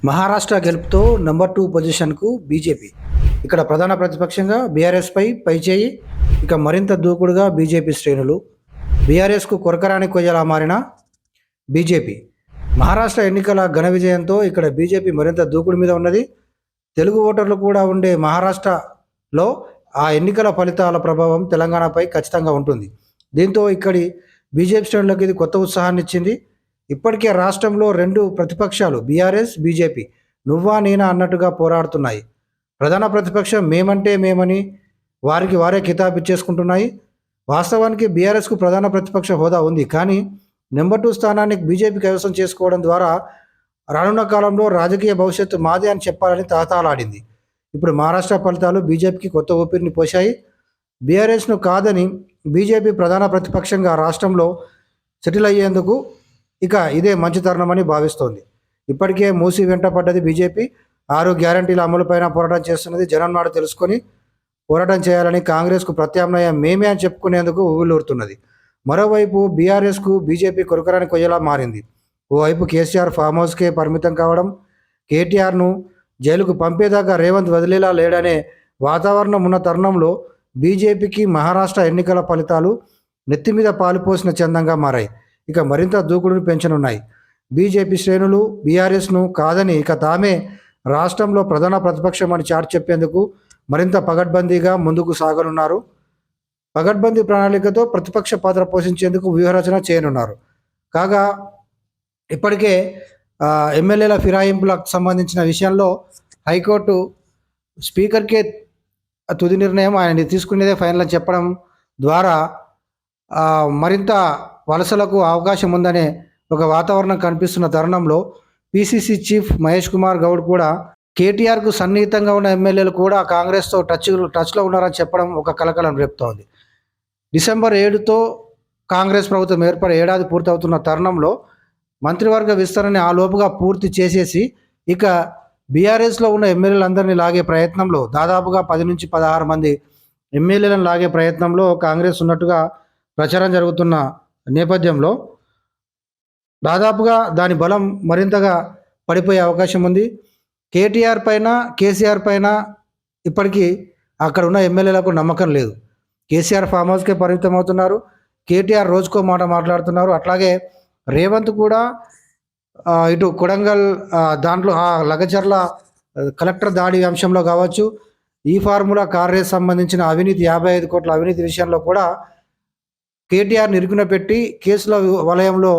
మహారాష్ట్ర గెలుపుతో నెంబర్ 2 పొజిషన్కు బీజేపీ. ఇక్కడ ప్రధాన ప్రతిపక్షంగా బీఆర్ఎస్పై పైచేయి. ఇక మరింత దూకుడుగా బీజేపీ శ్రేణులు. బీఆర్ఎస్కు కొరకరాని కొయ్యలా మారిన బీజేపీ. మహారాష్ట్ర ఎన్నికల ఘన విజయంతో ఇక్కడ బీజేపీ మరింత దూకుడు మీద ఉన్నది. తెలుగు ఓటర్లు కూడా ఉండే మహారాష్ట్రలో ఆ ఎన్నికల ఫలితాల ప్రభావం తెలంగాణపై ఖచ్చితంగా ఉంటుంది. దీంతో ఇక్కడి బీజేపీ శ్రేణులకు ఇది కొత్త ఉత్సాహాన్ని ఇచ్చింది. ఇప్పటికే రాష్ట్రంలో 2 ప్రతిపక్షాలు బీఆర్ఎస్, బీజేపీ నువ్వా నేనా అన్నట్టుగా పోరాడుతున్నాయి. ప్రధాన ప్రతిపక్షం మేమంటే మేమని వారికి వారే కితాబిచ్చేసుకుంటున్నాయి. వాస్తవానికి బీఆర్ఎస్కు ప్రధాన ప్రతిపక్ష హోదా ఉంది. కానీ నెంబర్ 2 స్థానాన్ని బీజేపీ కైవసం చేసుకోవడం ద్వారా రానున్న కాలంలో రాజకీయ భవిష్యత్తు మాదే అని చెప్పాలని తహతహలాడింది. ఇప్పుడు మహారాష్ట్ర ఫలితాలు బీజేపీకి కొత్త ఊపిరిని పోశాయి. బీఆర్ఎస్ను కాదని బీజేపీ ప్రధాన ప్రతిపక్షంగా రాష్ట్రంలో సెటిల్ అయ్యేందుకు ఇక ఇదే మంచి తరుణమని భావిస్తోంది. ఇప్పటికే మూసి వెంట పడ్డది బీజేపీ. 6 గ్యారంటీల అమలుపైన పోరాటం చేస్తున్నది. జనం నాడు తెలుసుకొని పోరాటం చేయాలని కాంగ్రెస్కు ప్రత్యామ్నాయం మేమే అని చెప్పుకునేందుకు ఊళ్ళూరుతున్నది. మరోవైపు బీఆర్ఎస్కు బీజేపీ కొరకరాని కొయ్యలా మారింది. ఓవైపు కేసీఆర్ ఫామ్ హౌస్కే పరిమితం కావడం, కేటీఆర్ను జైలుకు పంపేదాకా రేవంత్ వదిలేలా లేడనే వాతావరణం ఉన్న తరుణంలో బీజేపీకి మహారాష్ట్ర ఎన్నికల ఫలితాలు నెత్తిమీద పాలుపోసిన చందంగా మారాయి. ఇక మరింత దూకుడును పెంచనున్నాయి. బీజేపీ శ్రేణులు బీఆర్ఎస్ను కాదని ఇక తామే రాష్ట్రంలో ప్రధాన ప్రతిపక్షం అని చాటి చెప్పేందుకు మరింత పగడ్బందీగా ముందుకు సాగనున్నారు. పగడ్బందీ ప్రణాళికతో ప్రతిపక్ష పాత్ర పోషించేందుకు వ్యూహరచన చేయనున్నారు. కాగా ఇప్పటికే ఎమ్మెల్యేల ఫిరాయింపులకు సంబంధించిన విషయంలో హైకోర్టు స్పీకర్కే తుది నిర్ణయం ఆయన తీసుకునేదే ఫైనల్ అని చెప్పడం ద్వారా మరింత వలసలకు అవకాశం ఉందనే ఒక వాతావరణం కనిపిస్తున్న తరుణంలో పీసీసీ చీఫ్ మహేష్ కుమార్ గౌడ్ కూడా కేటీఆర్కు సన్నిహితంగా ఉన్న ఎమ్మెల్యేలు కూడా కాంగ్రెస్తో టచ్లో ఉన్నారని చెప్పడం ఒక కలకలం రేపుతోంది. డిసెంబర్ 7తో కాంగ్రెస్ ప్రభుత్వం ఏర్పడి ఏడాది పూర్తవుతున్న తరుణంలో మంత్రివర్గ విస్తరణ ఆ లోపుగా పూర్తి చేసేసి ఇక బీఆర్ఎస్లో ఉన్న ఎమ్మెల్యేలందరినీ లాగే ప్రయత్నంలో దాదాపుగా 10 నుంచి 16 మంది ఎమ్మెల్యేలను లాగే ప్రయత్నంలో కాంగ్రెస్ ఉన్నట్టుగా ప్రచారం జరుగుతున్న నేపథ్యంలో దాదాపుగా దాని బలం మరింతగా పడిపోయే అవకాశం ఉంది. కేటీఆర్ పైన, కేసీఆర్ పైన ఇప్పటికీ అక్కడ ఉన్న ఎమ్మెల్యేలకు నమ్మకం లేదు. కేసీఆర్ ఫామ్ హౌస్కే పరిమితం అవుతున్నారు. కేటీఆర్ రోజుకో మాట మాట్లాడుతున్నారు. అట్లాగే రేవంత్ కూడా ఇటు కొడంగల్ దాంట్లో ఆ లగచర్ల కలెక్టర్ దాడి అంశంలో కావచ్చు, ఈ ఫార్ములా కార్ రేస్ సంబంధించిన అవినీతి 55 కోట్ల అవినీతి విషయంలో కూడా కేటీఆర్ ఇరుకున పెట్టి కేసుల వలయంలో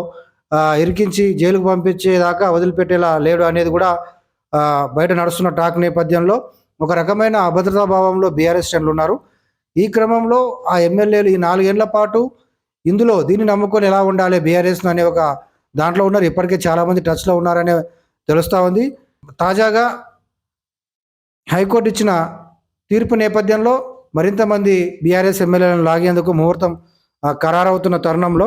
ఇరికించి జైలుకు పంపించేదాకా వదిలిపెట్టేలా లేడు అనేది కూడా బయట నడుస్తున్న టాక్ నేపథ్యంలో ఒక రకమైన అభద్రతా భావంలో బీఆర్ఎస్ శ్రేణులు ఉన్నారు. ఈ క్రమంలో ఆ ఎమ్మెల్యేలు ఈ 4 ఏళ్ల పాటు ఇందులో దీన్ని నమ్ముకొని ఎలా ఉండాలి బీఆర్ఎస్ అనే ఒక దాంట్లో ఉన్నారు. ఇప్పటికే చాలామంది టచ్లో ఉన్నారనే తెలుస్తూ ఉంది. తాజాగా హైకోర్టు ఇచ్చిన తీర్పు నేపథ్యంలో మరింత మంది బీఆర్ఎస్ ఎమ్మెల్యేలను లాగేందుకు ముహూర్తం ఖరారవుతున్న తరుణంలో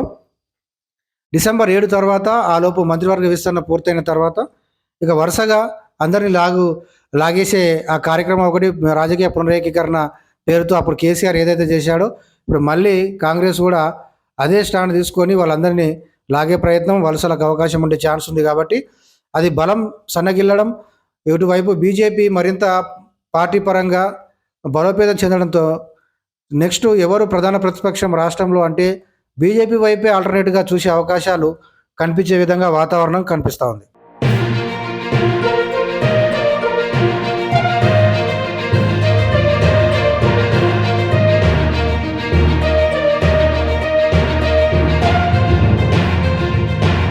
డిసెంబర్ 7 తర్వాత ఆలోపు మంత్రివర్గ విస్తరణ పూర్తయిన తర్వాత ఇక వరుసగా అందరినీ లాగేసే ఆ కార్యక్రమం ఒకటి రాజకీయ పునరేకీకరణ పేరుతో అప్పుడు కేసీఆర్ ఏదైతే చేశాడో ఇప్పుడు మళ్ళీ కాంగ్రెస్ కూడా అదే స్టాండ్ తీసుకొని వాళ్ళందరినీ లాగే ప్రయత్నం, వలసలకు అవకాశం ఉండే ఛాన్స్ ఉంది. కాబట్టి అది బలం సన్నగిల్లడం, ఇటువైపు బీజేపీ మరింత పార్టీ పరంగా బలోపేతం చెందడంతో నెక్స్ట్ ఎవరు ప్రధాన ప్రతిపక్షం రాష్ట్రంలో అంటే బీజేపీ వైపే ఆల్టర్నేట్గా చూసే అవకాశాలు కనిపించే విధంగా వాతావరణం కనిపిస్తూ ఉంది.